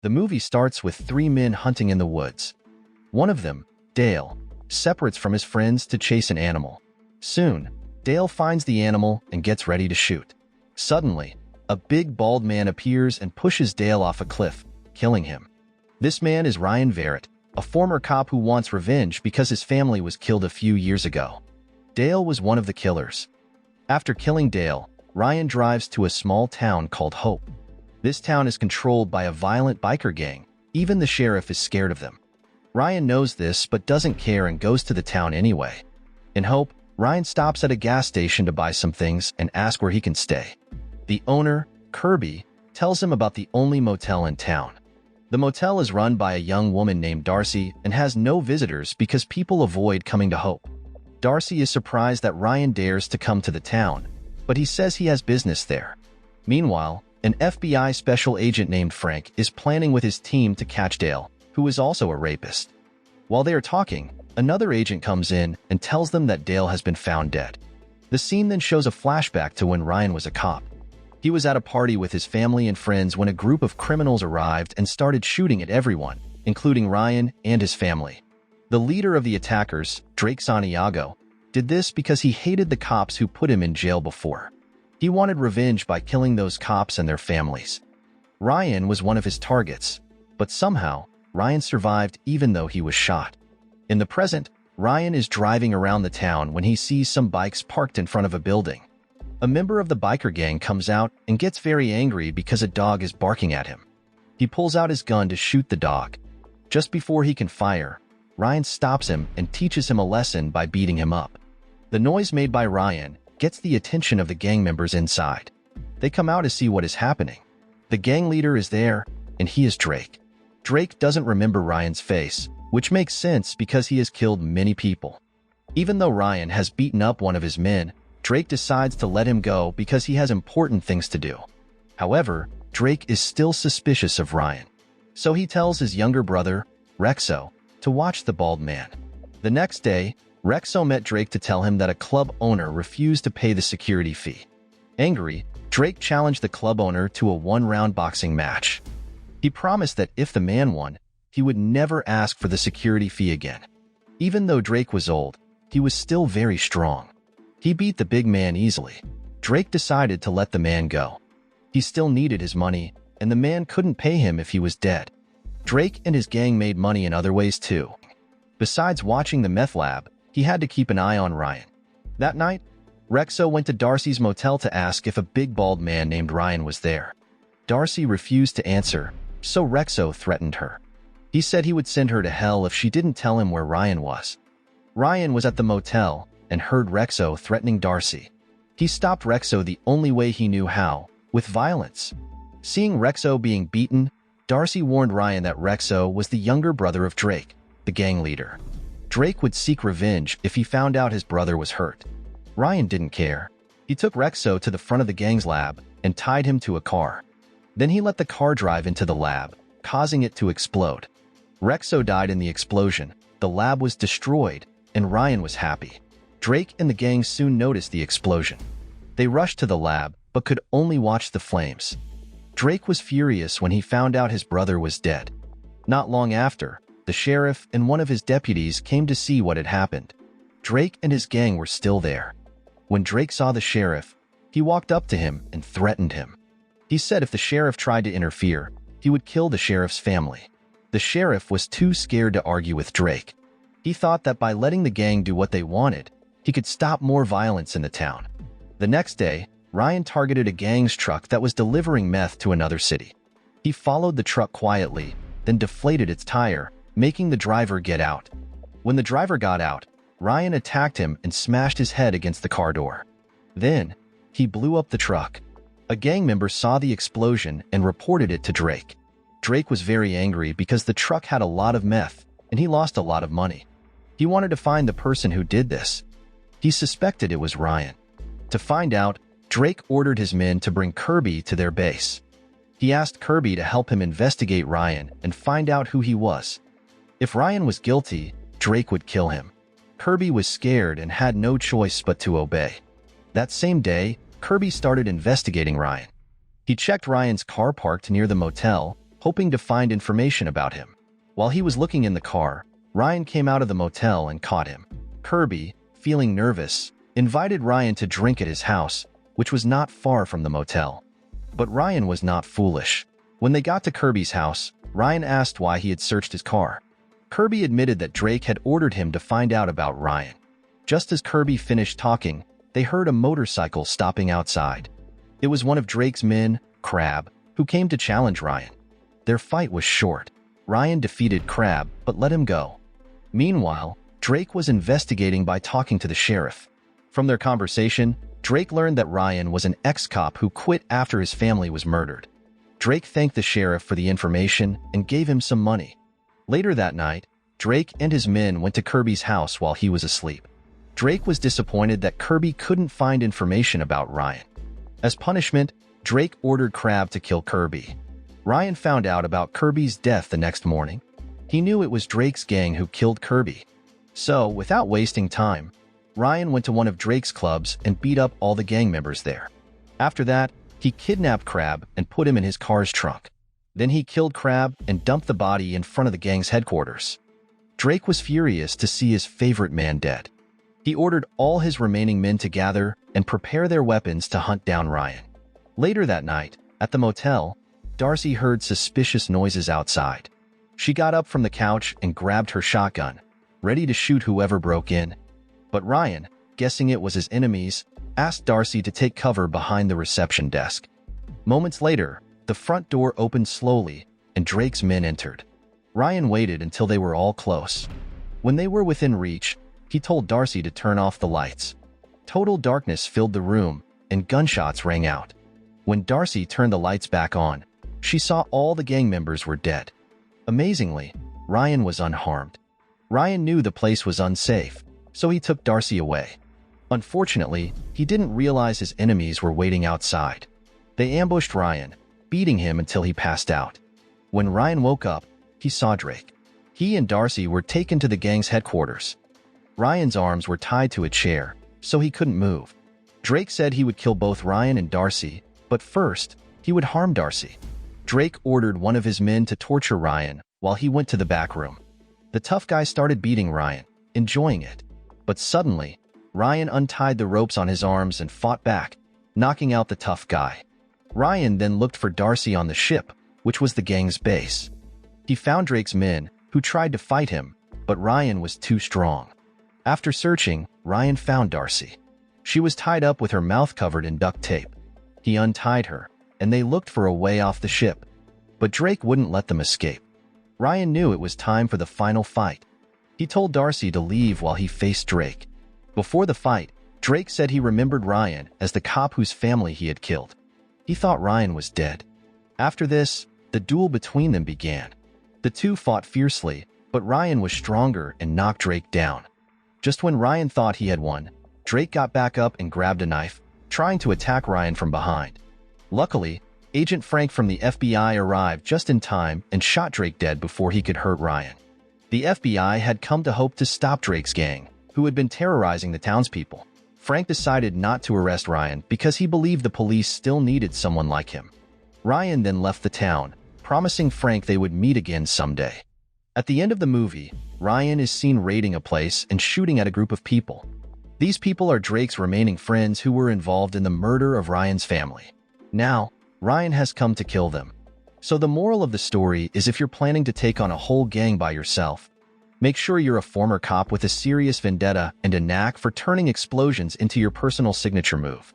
The movie starts with three men hunting in the woods. One of them, Dale, separates from his friends to chase an animal. Soon, Dale finds the animal and gets ready to shoot. Suddenly, a big bald man appears and pushes Dale off a cliff, killing him. This man is Ryan Verrett, a former cop who wants revenge because his family was killed a few years ago. Dale was one of the killers. After killing Dale, Ryan drives to a small town called Hope. This town is controlled by a violent biker gang. Even the sheriff is scared of them. Ryan knows this but doesn't care and goes to the town anyway. In Hope, Ryan stops at a gas station to buy some things and ask where he can stay. The owner, Kirby, tells him about the only motel in town. The motel is run by a young woman named Darcy and has no visitors because people avoid coming to Hope. Darcy is surprised that Ryan dares to come to the town, but he says he has business there. Meanwhile, an FBI special agent named Frank is planning with his team to catch Dale, who is also a rapist. While they are talking, another agent comes in and tells them that Dale has been found dead. The scene then shows a flashback to when Ryan was a cop. He was at a party with his family and friends when a group of criminals arrived and started shooting at everyone, including Ryan and his family. The leader of the attackers, Drake Santiago, did this because he hated the cops who put him in jail before. He wanted revenge by killing those cops and their families. Ryan was one of his targets, but somehow, Ryan survived even though he was shot. In the present, Ryan is driving around the town when he sees some bikes parked in front of a building. A member of the biker gang comes out and gets very angry because a dog is barking at him. He pulls out his gun to shoot the dog. Just before he can fire, Ryan stops him and teaches him a lesson by beating him up. The noise made by Ryan gets the attention of the gang members inside. They come out to see what is happening. The gang leader is there, and he is Drake. Drake doesn't remember Ryan's face, which makes sense because he has killed many people. Even though Ryan has beaten up one of his men, Drake decides to let him go because he has important things to do. However, Drake is still suspicious of Ryan. So he tells his younger brother, Rexo, to watch the bald man. The next day, Rexo met Drake to tell him that a club owner refused to pay the security fee. Angry, Drake challenged the club owner to a one-round boxing match. He promised that if the man won, he would never ask for the security fee again. Even though Drake was old, he was still very strong. He beat the big man easily. Drake decided to let the man go. He still needed his money, and the man couldn't pay him if he was dead. Drake and his gang made money in other ways too. Besides watching the meth lab, he had to keep an eye on Ryan. That night, Rexo went to Darcy's motel to ask if a big bald man named Ryan was there. Darcy refused to answer, so Rexo threatened her. He said he would send her to hell if she didn't tell him where Ryan was. Ryan was at the motel and heard Rexo threatening Darcy. He stopped Rexo the only way he knew how, with violence. Seeing Rexo being beaten, Darcy warned Ryan that Rexo was the younger brother of Drake, the gang leader. Drake would seek revenge if he found out his brother was hurt. Ryan didn't care. He took Rexo to the front of the gang's lab and tied him to a car. Then he let the car drive into the lab, causing it to explode. Rexo died in the explosion, the lab was destroyed, and Ryan was happy. Drake and the gang soon noticed the explosion. They rushed to the lab, but could only watch the flames. Drake was furious when he found out his brother was dead. Not long after, the sheriff and one of his deputies came to see what had happened. Drake and his gang were still there. When Drake saw the sheriff, he walked up to him and threatened him. He said if the sheriff tried to interfere, he would kill the sheriff's family. The sheriff was too scared to argue with Drake. He thought that by letting the gang do what they wanted, he could stop more violence in the town. The next day, Ryan targeted a gang's truck that was delivering meth to another city. He followed the truck quietly, then deflated its tire, making the driver get out. When the driver got out, Ryan attacked him and smashed his head against the car door. Then, he blew up the truck. A gang member saw the explosion and reported it to Drake. Drake was very angry because the truck had a lot of meth, and he lost a lot of money. He wanted to find the person who did this. He suspected it was Ryan. To find out, Drake ordered his men to bring Kirby to their base. He asked Kirby to help him investigate Ryan and find out who he was. If Ryan was guilty, Drake would kill him. Kirby was scared and had no choice but to obey. That same day, Kirby started investigating Ryan. He checked Ryan's car parked near the motel, hoping to find information about him. While he was looking in the car, Ryan came out of the motel and caught him. Kirby, feeling nervous, invited Ryan to drink at his house, which was not far from the motel. But Ryan was not foolish. When they got to Kirby's house, Ryan asked why he had searched his car. Kirby admitted that Drake had ordered him to find out about Ryan. Just as Kirby finished talking, they heard a motorcycle stopping outside. It was one of Drake's men, Crab, who came to challenge Ryan. Their fight was short. Ryan defeated Crab, but let him go. Meanwhile, Drake was investigating by talking to the sheriff. From their conversation, Drake learned that Ryan was an ex-cop who quit after his family was murdered. Drake thanked the sheriff for the information and gave him some money. Later that night, Drake and his men went to Kirby's house while he was asleep. Drake was disappointed that Kirby couldn't find information about Ryan. As punishment, Drake ordered Crab to kill Kirby. Ryan found out about Kirby's death the next morning. He knew it was Drake's gang who killed Kirby. So, without wasting time, Ryan went to one of Drake's clubs and beat up all the gang members there. After that, he kidnapped Crab and put him in his car's trunk. Then he killed Crab and dumped the body in front of the gang's headquarters. Drake was furious to see his favorite man dead. He ordered all his remaining men to gather and prepare their weapons to hunt down Ryan. Later that night, at the motel, Darcy heard suspicious noises outside. She got up from the couch and grabbed her shotgun, ready to shoot whoever broke in. But Ryan, guessing it was his enemies, asked Darcy to take cover behind the reception desk. Moments later, the front door opened slowly and Drake's men entered. Ryan waited until they were all close. When they were within reach, he told Darcy to turn off the lights. Total darkness filled the room and gunshots rang out. When Darcy turned the lights back on, she saw all the gang members were dead. Amazingly, Ryan was unharmed. Ryan knew the place was unsafe, so he took Darcy away. Unfortunately, he didn't realize his enemies were waiting outside. They ambushed Ryan, beating him until he passed out. When Ryan woke up, he saw Drake. He and Darcy were taken to the gang's headquarters. Ryan's arms were tied to a chair, so he couldn't move. Drake said he would kill both Ryan and Darcy, but first, he would harm Darcy. Drake ordered one of his men to torture Ryan while he went to the back room. The tough guy started beating Ryan, enjoying it. But suddenly, Ryan untied the ropes on his arms and fought back, knocking out the tough guy. Ryan then looked for Darcy on the ship, which was the gang's base. He found Drake's men, who tried to fight him, but Ryan was too strong. After searching, Ryan found Darcy. She was tied up with her mouth covered in duct tape. He untied her, and they looked for a way off the ship. But Drake wouldn't let them escape. Ryan knew it was time for the final fight. He told Darcy to leave while he faced Drake. Before the fight, Drake said he remembered Ryan as the cop whose family he had killed. He thought Ryan was dead. After this, the duel between them began. The two fought fiercely, but Ryan was stronger and knocked Drake down. Just when Ryan thought he had won, Drake got back up and grabbed a knife, trying to attack Ryan from behind. Luckily, Agent Frank from the FBI arrived just in time and shot Drake dead before he could hurt Ryan. The FBI had come to hope to stop Drake's gang, who had been terrorizing the townspeople. Frank decided not to arrest Ryan because he believed the police still needed someone like him. Ryan then left the town, promising Frank they would meet again someday. At the end of the movie, Ryan is seen raiding a place and shooting at a group of people. These people are Drake's remaining friends who were involved in the murder of Ryan's family. Now, Ryan has come to kill them. So the moral of the story is if you're planning to take on a whole gang by yourself, make sure you're a former cop with a serious vendetta and a knack for turning explosions into your personal signature move.